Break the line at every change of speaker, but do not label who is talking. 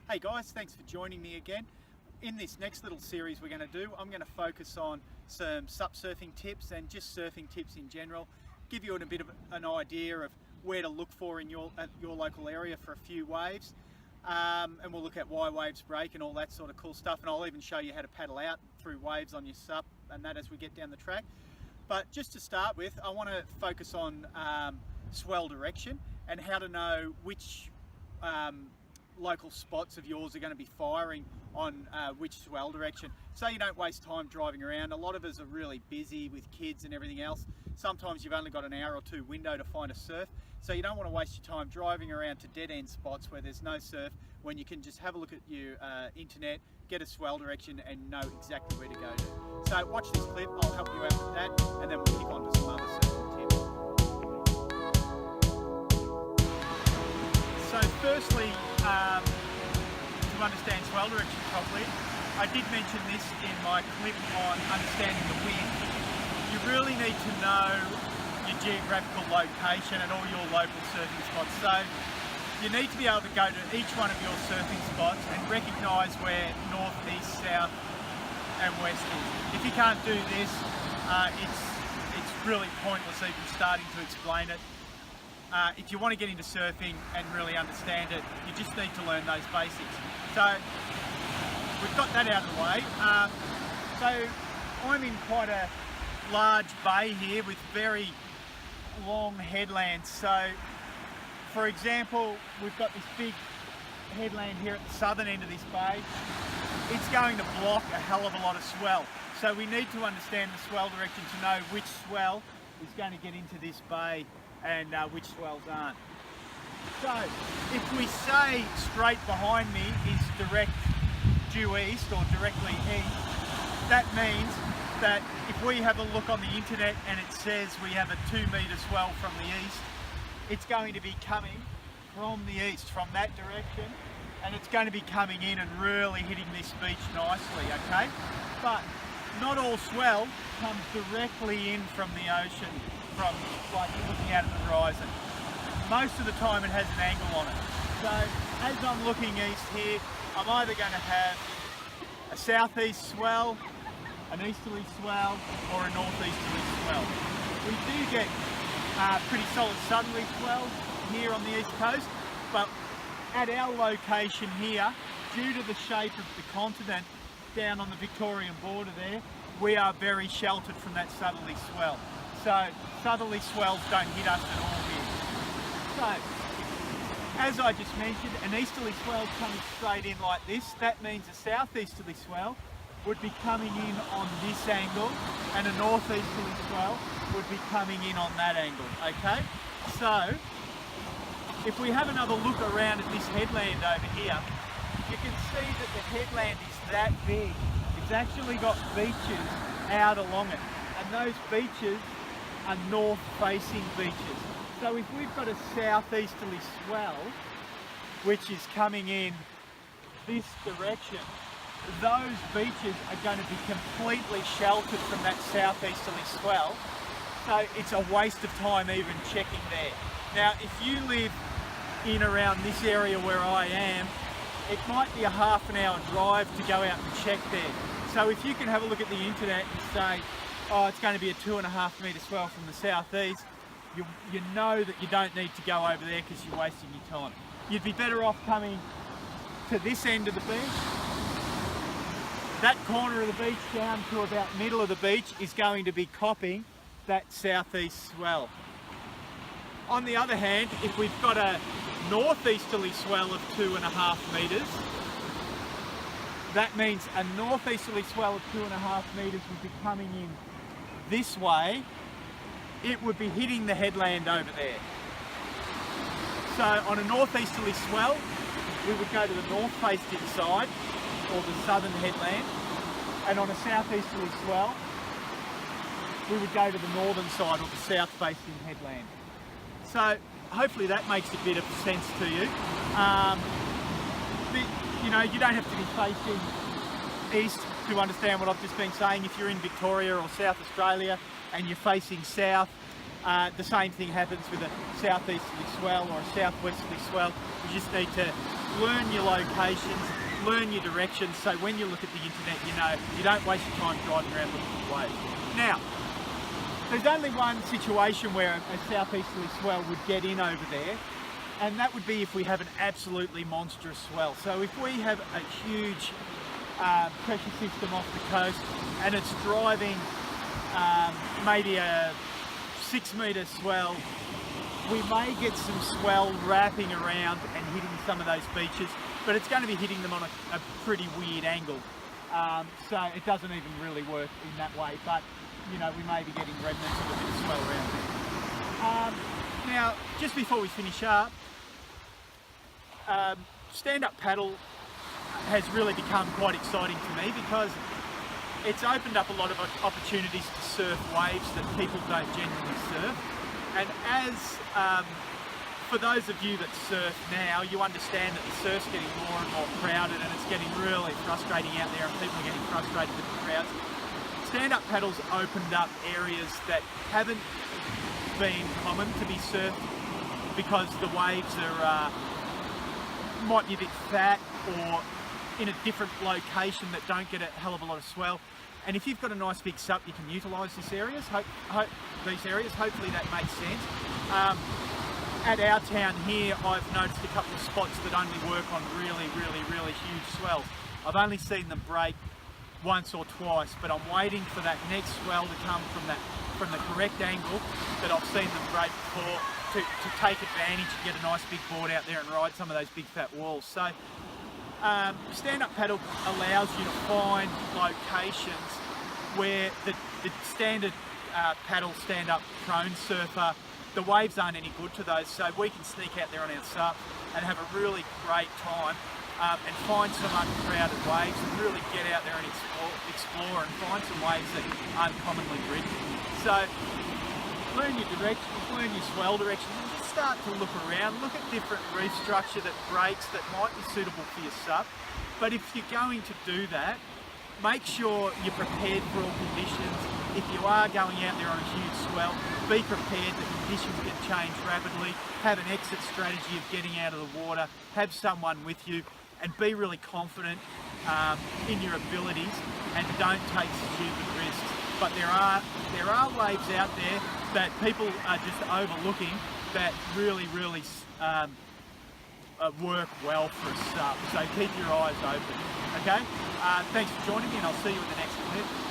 Hey guys, thanks for joining me again. In this next little series we're going to do, I'm going to focus on some SUP surfing tips and just surfing tips in general. Give you a bit of an idea of where to look for in your local area for a few waves. And we'll look at why waves break and all that sort of cool stuff. And I'll even show you how to paddle out through waves on your SUP and that as we get down the track. But just to start with, I want to focus on swell direction and how to know which local spots of yours are going to be firing on which swell direction, so you don't waste time driving around. A lot of us are really busy with kids and everything else. Sometimes you've only got an hour or two window to find a surf, so you don't want to waste your time driving around to dead-end spots where there's no surf, when you can just have a look at your internet, get a swell direction and know exactly where to go to. So watch this clip, I'll help you out with that, and then we'll kick on to some other surfing tips. So firstly, to understand swell direction properly, I did mention this in my clip on understanding the wind. You really need to know your geographical location and all your local surfing spots. So you need to be able to go to each one of your surfing spots and recognise where north, east, south and west is. If you can't do this, it's really pointless even starting to explain it. If you want to get into surfing and really understand it, you just need to learn those basics. So we've got that out of the way. So I'm in quite a large bay here with very long headlands. So for example, we've got this big headland here at the southern end of this bay. It's going to block a hell of a lot of swell. So we need to understand the swell direction to know which swell is going to get into this bay and which swells aren't. So if we say straight behind me is direct due east or directly east, that means that if we have a look on the internet and it says we have a 2-metre swell from the east, it's going to be coming from the east, from that direction, and it's going to be coming in and really hitting this beach nicely, okay? But not all swell comes directly in from the ocean, from like you're looking out at the horizon. Most of the time it has an angle on it. So as I'm looking east here, I'm either going to have a southeast swell, an easterly swell, or a northeasterly swell. We do get pretty solid southerly swells here on the east coast, but at our location here, due to the shape of the continent down on the Victorian border there, we are very sheltered from that southerly swell. So southerly swells don't hit us at all here. So, as I just mentioned, an easterly swell coming straight in like this. That means a southeasterly swell would be coming in on this angle, and a northeasterly swell would be coming in on that angle, okay? So, if we have another look around at this headland over here, you can see that the headland is that big. It's actually got beaches out along it, and those beaches are north-facing beaches. So if we've got a southeasterly swell, which is coming in this direction, those beaches are going to be completely sheltered from that southeasterly swell. So it's a waste of time even checking there. Now, if you live in around this area where I am, it might be a half an hour drive to go out and check there. So if you can have a look at the internet and say, oh, it's going to be a 2.5 metre swell from the southeast, you know that you don't need to go over there because you're wasting your time. You'd be better off coming to this end of the beach. That corner of the beach down to about middle of the beach is going to be copying that southeast swell. On the other hand, if we've got a northeasterly swell of 2.5 metres, that means a northeasterly swell of 2.5 metres would be coming in this way. It would be hitting the headland over there. So on a northeasterly swell, we would go to the north-facing side, or the southern headland, and on a southeasterly swell, we would go to the northern side, or the south-facing headland. So hopefully that makes a bit of sense to you. You know, you don't have to be facing east to understand what I've just been saying. If you're in Victoria or South Australia and you're facing south, the same thing happens with a southeasterly swell or a southwesterly swell. You just need to learn your locations, learn your directions, so when you look at the internet, you know, you don't waste your time driving around looking for waves. Now, there's only one situation where a southeasterly swell would get in over there, and that would be if we have an absolutely monstrous swell. So if we have a huge pressure system off the coast and it's driving maybe a 6 metre swell, we may get some swell wrapping around and hitting some of those beaches, but it's going to be hitting them on a pretty weird angle. So it doesn't even really work in that way, but you know, we may be getting remnants of a bit of swell around there. Now, just before we finish up, stand-up paddle has really become quite exciting to me because it's opened up a lot of opportunities to surf waves that people don't generally surf. And as for those of you that surf now, you understand that the surf's getting more and more crowded and it's getting really frustrating out there and people are getting frustrated with the crowds. Stand-up paddles opened up areas that haven't been common to be surfed because the waves are might be a bit fat or in a different location that don't get a hell of a lot of swell. And if you've got a nice big sup, you can utilise these areas. Hopefully that makes sense. At our town here, I've noticed a couple of spots that only work on really huge swells. I've only seen them break once or twice, but I'm waiting for that next swell to come from the correct angle that I've seen them break before to take advantage and get a nice big board out there and ride some of those big fat walls. So stand-up paddle allows you to find locations where the standard paddle stand-up prone surfer, the waves aren't any good to those, so we can sneak out there on our sup and have a really great time and find some uncrowded waves and really get out there and explore and find some waves that aren't commonly ridden. So learn your directions, learn your swell directions, and just start to look around, look at different reef structure that breaks that might be suitable for your sup. But if you're going to do that, make sure you're prepared for all conditions. If you are going out there on a huge swell, be prepared that conditions can change rapidly. Have an exit strategy of getting out of the water, have someone with you, and be really confident in your abilities and don't take stupid risks. But there are waves out there that people are just overlooking that really work well for a sup. So keep your eyes open. Okay? Thanks for joining me, and I'll see you in the next clip.